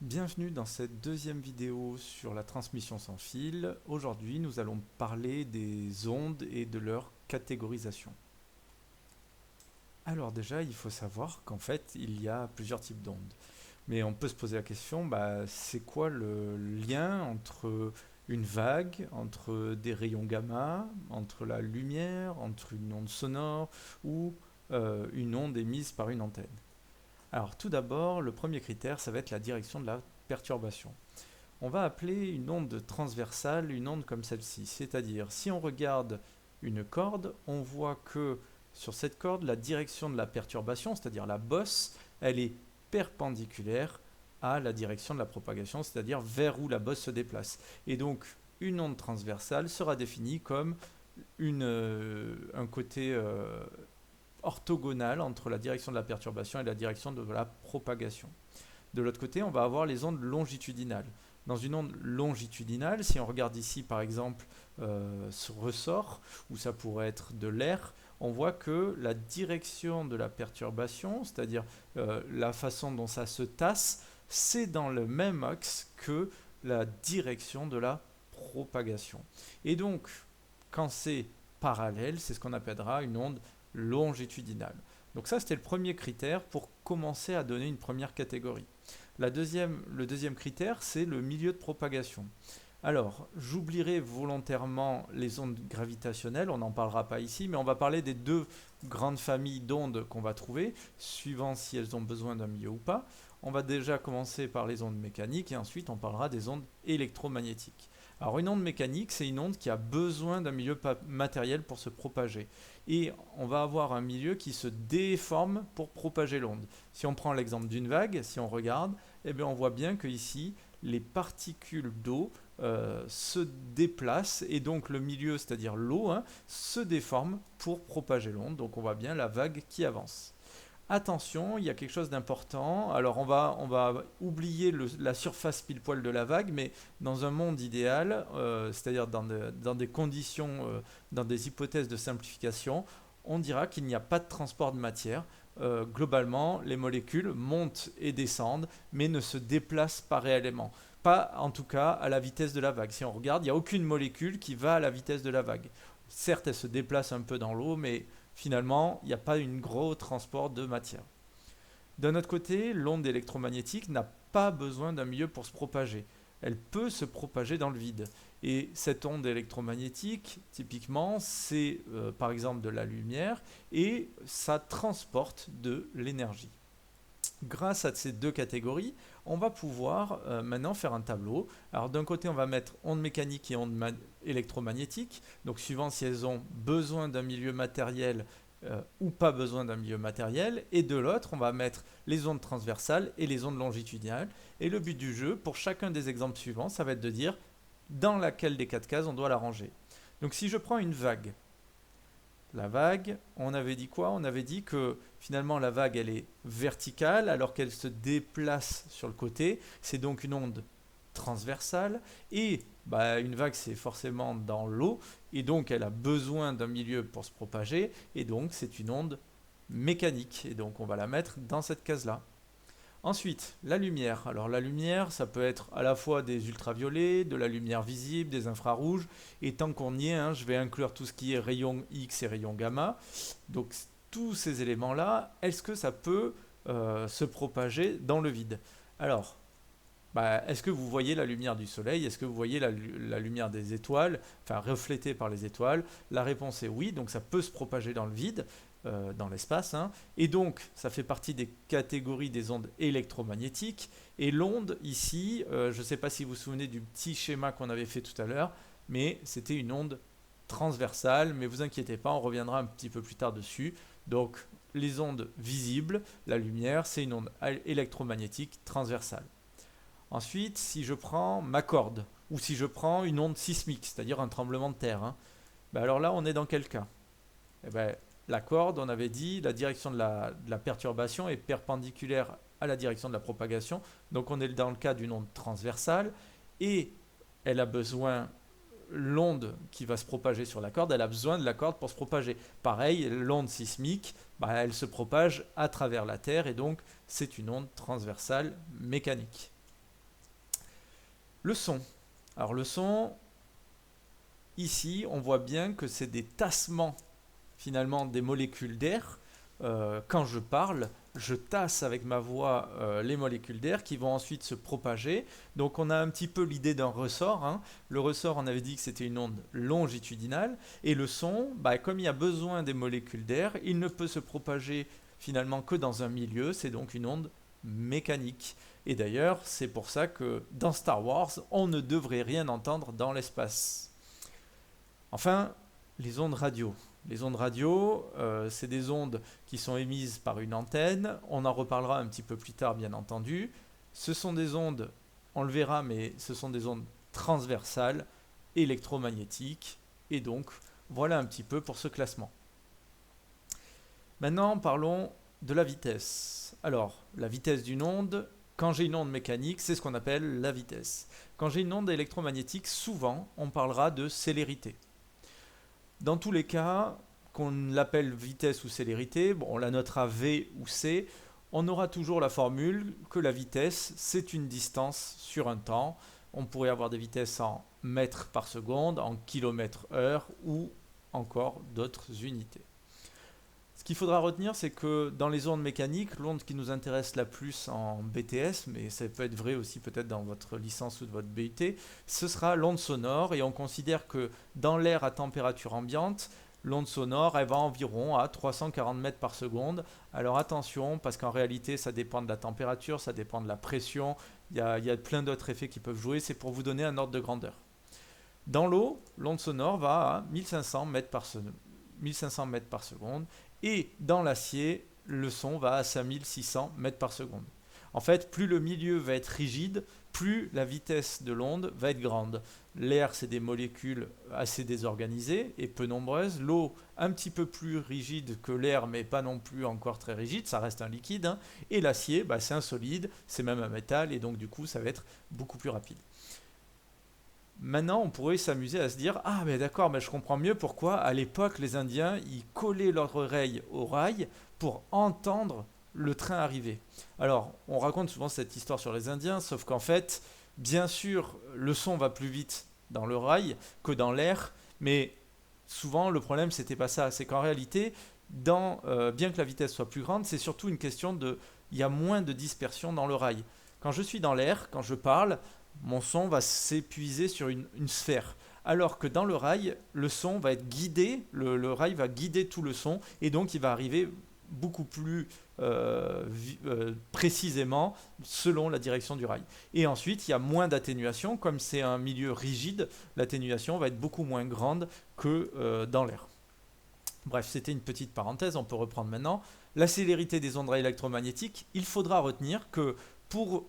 Bienvenue dans cette deuxième vidéo sur la transmission sans fil. Aujourd'hui, nous allons parler des ondes et de leur catégorisation. Alors déjà, il faut savoir qu'en fait, il y a plusieurs types d'ondes. Mais on peut se poser la question, c'est quoi le lien entre une vague, entre des rayons gamma, entre la lumière, entre une onde sonore ou une onde émise par une antenne? Alors tout d'abord, le premier critère, ça va être la direction de la perturbation. On va appeler une onde transversale une onde comme celle-ci. C'est-à-dire, si on regarde une corde, on voit que sur cette corde, la direction de la perturbation, c'est-à-dire la bosse, elle est perpendiculaire à la direction de la propagation, c'est-à-dire vers où la bosse se déplace. Et donc, une onde transversale sera définie comme un côté orthogonal entre la direction de la perturbation et la direction de la propagation. De l'autre côté, on va avoir les ondes longitudinales. Dans une onde longitudinale, si on regarde ici par exemple ce ressort, où ça pourrait être de l'air, on voit que la direction de la perturbation, c'est-à-dire la façon dont ça se tasse, c'est dans le même axe que la direction de la propagation. Et donc, quand c'est parallèle, c'est ce qu'on appellera une onde longitudinale. Donc ça, c'était le premier critère pour commencer à donner une première catégorie. Le deuxième critère, c'est le milieu de propagation. Alors, j'oublierai volontairement les ondes gravitationnelles, on n'en parlera pas ici, mais on va parler des deux grandes familles d'ondes qu'on va trouver, suivant si elles ont besoin d'un milieu ou pas. On va déjà commencer par les ondes mécaniques et ensuite on parlera des ondes électromagnétiques. Alors une onde mécanique, c'est une onde qui a besoin d'un milieu matériel pour se propager. Et on va avoir un milieu qui se déforme pour propager l'onde. Si on prend l'exemple d'une vague, si on regarde, eh bien on voit bien que ici, les particules d'eau se déplacent et donc le milieu, c'est-à-dire l'eau, se déforme pour propager l'onde. Donc on voit bien la vague qui avance. Attention, il y a quelque chose d'important. Alors on va oublier la surface pile poil de la vague, mais dans un monde idéal, c'est-à-dire dans des conditions, dans des hypothèses de simplification, on dira qu'il n'y a pas de transport de matière. Globalement, les molécules montent et descendent, mais ne se déplacent pas réellement. Pas en tout cas à la vitesse de la vague. Si on regarde, il n'y a aucune molécule qui va à la vitesse de la vague. Certes, elle se déplace un peu dans l'eau, mais finalement, il n'y a pas un gros transport de matière. D'un autre côté, l'onde électromagnétique n'a pas besoin d'un milieu pour se propager. Elle peut se propager dans le vide. Et cette onde électromagnétique, typiquement, c'est par exemple de la lumière et ça transporte de l'énergie. Grâce à ces deux catégories, on va pouvoir maintenant faire un tableau. Alors d'un côté, on va mettre ondes mécaniques et ondes électromagnétiques. Donc suivant si elles ont besoin d'un milieu matériel ou pas besoin d'un milieu matériel. Et de l'autre, on va mettre les ondes transversales et les ondes longitudinales. Et le but du jeu, pour chacun des exemples suivants, ça va être de dire dans laquelle des quatre cases on doit la ranger. Donc si je prends une vague, la vague, on avait dit quoi? On avait dit que finalement la vague elle est verticale alors qu'elle se déplace sur le côté. C'est donc une onde transversale et une vague c'est forcément dans l'eau et donc elle a besoin d'un milieu pour se propager et donc c'est une onde mécanique et donc on va la mettre dans cette case-là. Ensuite, la lumière. Alors la lumière, ça peut être à la fois des ultraviolets, de la lumière visible, des infrarouges. Et tant qu'on y est, je vais inclure tout ce qui est rayons X et rayons gamma. Donc tous ces éléments-là, est-ce que ça peut se propager dans le vide? Alors, est-ce que vous voyez la lumière du soleil? Est-ce que vous voyez la lumière des étoiles, enfin reflétée par les étoiles? La réponse est oui, donc ça peut se propager dans le vide, dans l'espace. Et donc, ça fait partie des catégories des ondes électromagnétiques. Et l'onde, ici, je ne sais pas si vous vous souvenez du petit schéma qu'on avait fait tout à l'heure, mais c'était une onde transversale, mais vous inquiétez pas, on reviendra un petit peu plus tard dessus. Donc, les ondes visibles, la lumière, c'est une onde électromagnétique transversale. Ensuite, si je prends ma corde, ou si je prends une onde sismique, c'est-à-dire un tremblement de terre, alors là, on est dans quel cas? La corde, on avait dit, la direction de la perturbation est perpendiculaire à la direction de la propagation, donc on est dans le cas d'une onde transversale, et elle a besoin, l'onde qui va se propager sur la corde, elle a besoin de la corde pour se propager. Pareil, l'onde sismique, elle se propage à travers la Terre, et donc c'est une onde transversale mécanique. Le son. Alors le son, ici, on voit bien que c'est des tassements finalement des molécules d'air. Quand je parle, je tasse avec ma voix les molécules d'air qui vont ensuite se propager. Donc on a un petit peu l'idée d'un ressort, hein. Le ressort, on avait dit que c'était une onde longitudinale. Et le son, comme il y a besoin des molécules d'air, il ne peut se propager finalement que dans un milieu. C'est donc une onde mécanique. Et d'ailleurs, c'est pour ça que dans Star Wars, on ne devrait rien entendre dans l'espace. Enfin, les ondes radio. Les ondes radio, c'est des ondes qui sont émises par une antenne. On en reparlera un petit peu plus tard, bien entendu. Ce sont des ondes, on le verra, mais ce sont des ondes transversales, électromagnétiques. Et donc, voilà un petit peu pour ce classement. Maintenant, parlons de la vitesse. Alors, la vitesse d'une onde, quand j'ai une onde mécanique, c'est ce qu'on appelle la vitesse. Quand j'ai une onde électromagnétique, souvent, on parlera de célérité. Dans tous les cas, qu'on l'appelle vitesse ou célérité, on la notera V ou C, on aura toujours la formule que la vitesse, c'est une distance sur un temps. On pourrait avoir des vitesses en mètres par seconde, en kilomètres heure ou encore d'autres unités. Ce qu'il faudra retenir, c'est que dans les ondes mécaniques, l'onde qui nous intéresse la plus en BTS, mais ça peut être vrai aussi peut-être dans votre licence ou de votre BUT, ce sera l'onde sonore. Et on considère que dans l'air à température ambiante, l'onde sonore, elle va environ à 340 mètres par seconde. Alors attention, parce qu'en réalité, ça dépend de la température, ça dépend de la pression, il y a plein d'autres effets qui peuvent jouer. C'est pour vous donner un ordre de grandeur. Dans l'eau, l'onde sonore va à 1500 mètres par seconde. Et dans l'acier, le son va à 5600 mètres par seconde. En fait, plus le milieu va être rigide, plus la vitesse de l'onde va être grande. L'air, c'est des molécules assez désorganisées et peu nombreuses. L'eau, un petit peu plus rigide que l'air, mais pas non plus encore très rigide, ça reste un liquide, hein. Et l'acier, c'est un solide, c'est même un métal, et donc du coup, ça va être beaucoup plus rapide. Maintenant, on pourrait s'amuser à se dire « Ah, mais d'accord, mais je comprends mieux pourquoi, à l'époque, les Indiens, ils collaient leur oreille au rail pour entendre le train arriver. » Alors, on raconte souvent cette histoire sur les Indiens, sauf qu'en fait, bien sûr, le son va plus vite dans le rail que dans l'air, mais souvent, le problème, c'était pas ça. C'est qu'en réalité, bien que la vitesse soit plus grande, c'est surtout une question de... Il y a moins de dispersion dans le rail. Quand je suis dans l'air, quand je parle, mon son va s'épuiser sur une sphère. Alors que dans le rail, le son va être guidé, le rail va guider tout le son, et donc il va arriver beaucoup plus précisément selon la direction du rail. Et ensuite, il y a moins d'atténuation, comme c'est un milieu rigide, l'atténuation va être beaucoup moins grande que dans l'air. Bref, c'était une petite parenthèse, on peut reprendre maintenant. La célérité des ondes électromagnétiques, il faudra retenir que pour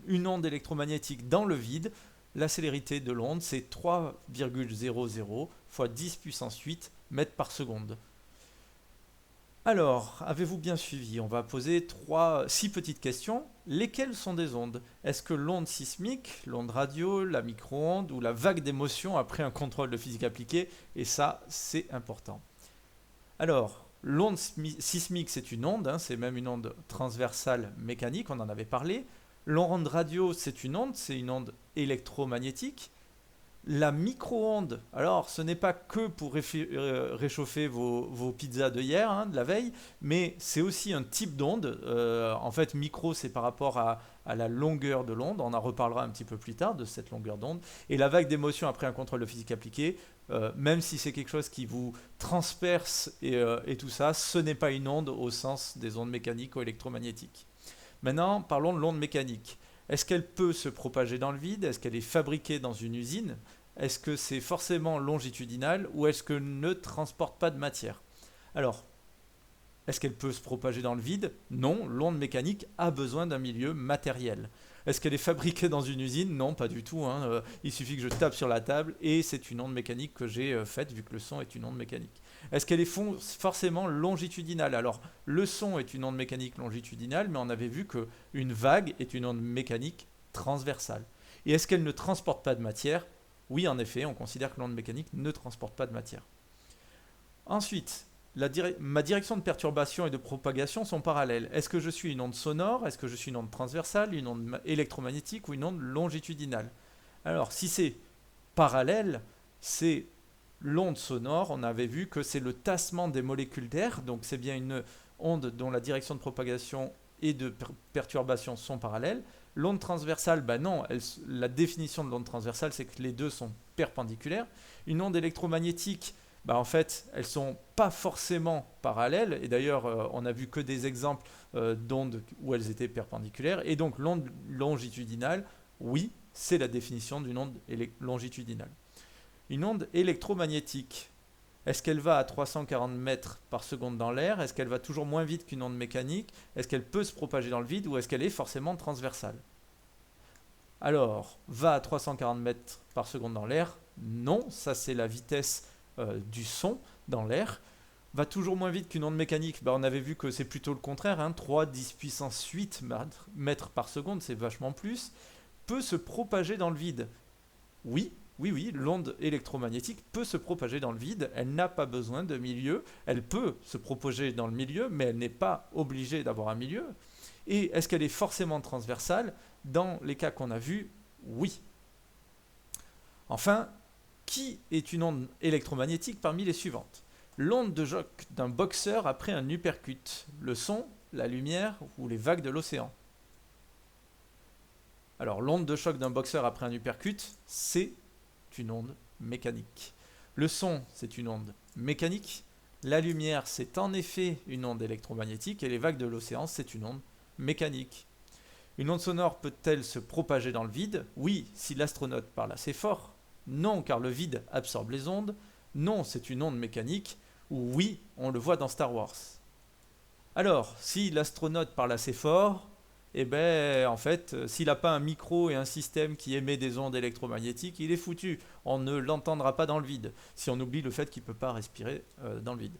une onde électromagnétique dans le vide, la célérité de l'onde, c'est 3,00 fois 10 puissance 8 mètres par seconde. Alors, avez-vous bien suivi? On va poser 6 petites questions. Lesquelles sont des ondes? Est-ce que l'onde sismique, l'onde radio, la micro-onde ou la vague d'émotion après un contrôle de physique appliquée? Et ça, c'est important. Alors, l'onde sismique, c'est une onde, hein, c'est même une onde transversale mécanique, on en avait parlé. L'onde radio, c'est une onde électromagnétique. La micro-onde, alors ce n'est pas que pour réchauffer vos pizzas de hier, hein, de la veille, mais c'est aussi un type d'onde. En fait, micro, c'est par rapport à la longueur de l'onde. On en reparlera un petit peu plus tard de cette longueur d'onde. Et la vague d'émotion après un contrôle de physique appliquée, même si c'est quelque chose qui vous transperce et tout ça, ce n'est pas une onde au sens des ondes mécaniques ou électromagnétiques. Maintenant, parlons de l'onde mécanique. Est-ce qu'elle peut se propager dans le vide? Est-ce qu'elle est fabriquée dans une usine? Est-ce que c'est forcément longitudinal ou est-ce qu'elle ne transporte pas de matière? Alors, est-ce qu'elle peut se propager dans le vide? Non, l'onde mécanique a besoin d'un milieu matériel. Est-ce qu'elle est fabriquée dans une usine? Non, pas du tout, hein. Il suffit que je tape sur la table et c'est une onde mécanique que j'ai faite vu que le son est une onde mécanique. Est-ce qu'elle est forcément longitudinale? Alors, le son est une onde mécanique longitudinale, mais on avait vu qu'une vague est une onde mécanique transversale. Et est-ce qu'elle ne transporte pas de matière? Oui, en effet, on considère que l'onde mécanique ne transporte pas de matière. Ensuite, ma direction de perturbation et de propagation sont parallèles. Est-ce que je suis une onde sonore? Est-ce que je suis une onde transversale, une onde électromagnétique ou une onde longitudinale? Alors, si c'est parallèle, c'est l'onde sonore. On avait vu que c'est le tassement des molécules d'air, donc c'est bien une onde dont la direction de propagation et de perturbation sont parallèles. L'onde transversale, ben non, la définition de l'onde transversale, c'est que les deux sont perpendiculaires. Une onde électromagnétique, ben en fait, elles ne sont pas forcément parallèles. Et d'ailleurs, on n'a vu que des exemples d'ondes où elles étaient perpendiculaires. Et donc, l'onde longitudinale, oui, c'est la définition d'une onde longitudinale. Une onde électromagnétique, est-ce qu'elle va à 340 mètres par seconde dans l'air? Est-ce qu'elle va toujours moins vite qu'une onde mécanique? Est-ce qu'elle peut se propager dans le vide ou est-ce qu'elle est forcément transversale? Alors, va à 340 mètres par seconde dans l'air? Non, ça c'est la vitesse du son dans l'air. Va toujours moins vite qu'une onde mécanique? On avait vu que c'est plutôt le contraire, hein, 3, 10 puissance 8 mètres par seconde, c'est vachement plus. Peut se propager dans le vide? Oui, oui, l'onde électromagnétique peut se propager dans le vide, elle n'a pas besoin de milieu, elle peut se propager dans le milieu, mais elle n'est pas obligée d'avoir un milieu. Et est-ce qu'elle est forcément transversale? Dans les cas qu'on a vus, oui. Enfin, qui est une onde électromagnétique parmi les suivantes? L'onde de choc d'un boxeur après un uppercut, le son, la lumière ou les vagues de l'océan. Alors, l'onde de choc d'un boxeur après un uppercut, c'est une onde mécanique. Le son, c'est une onde mécanique. La lumière, c'est en effet une onde électromagnétique. Et les vagues de l'océan, c'est une onde mécanique. Une onde sonore peut-elle se propager dans le vide? Oui, si l'astronaute parle assez fort. Non, car le vide absorbe les ondes. Non, c'est une onde mécanique. Ou oui, on le voit dans Star Wars. Alors, si l'astronaute parle assez fort, eh ben, en fait, s'il n'a pas un micro et un système qui émet des ondes électromagnétiques, il est foutu. On ne l'entendra pas dans le vide, si on oublie le fait qu'il ne peut pas respirer dans le vide.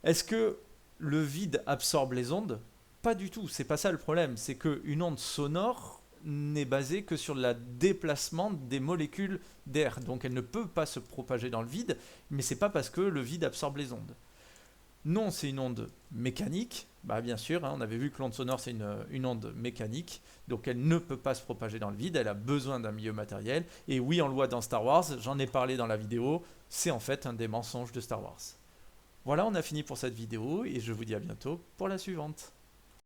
Est-ce que le vide absorbe les ondes? Pas du tout, c'est pas ça le problème. C'est qu'une onde sonore n'est basée que sur le déplacement des molécules d'air. Donc elle ne peut pas se propager dans le vide, mais c'est pas parce que le vide absorbe les ondes. Non, c'est une onde mécanique. Bien sûr, hein, on avait vu que l'onde sonore, c'est une onde mécanique. Donc elle ne peut pas se propager dans le vide, elle a besoin d'un milieu matériel. Et oui, on le voit dans Star Wars, j'en ai parlé dans la vidéo, c'est en fait un des mensonges de Star Wars. Voilà, on a fini pour cette vidéo et je vous dis à bientôt pour la suivante.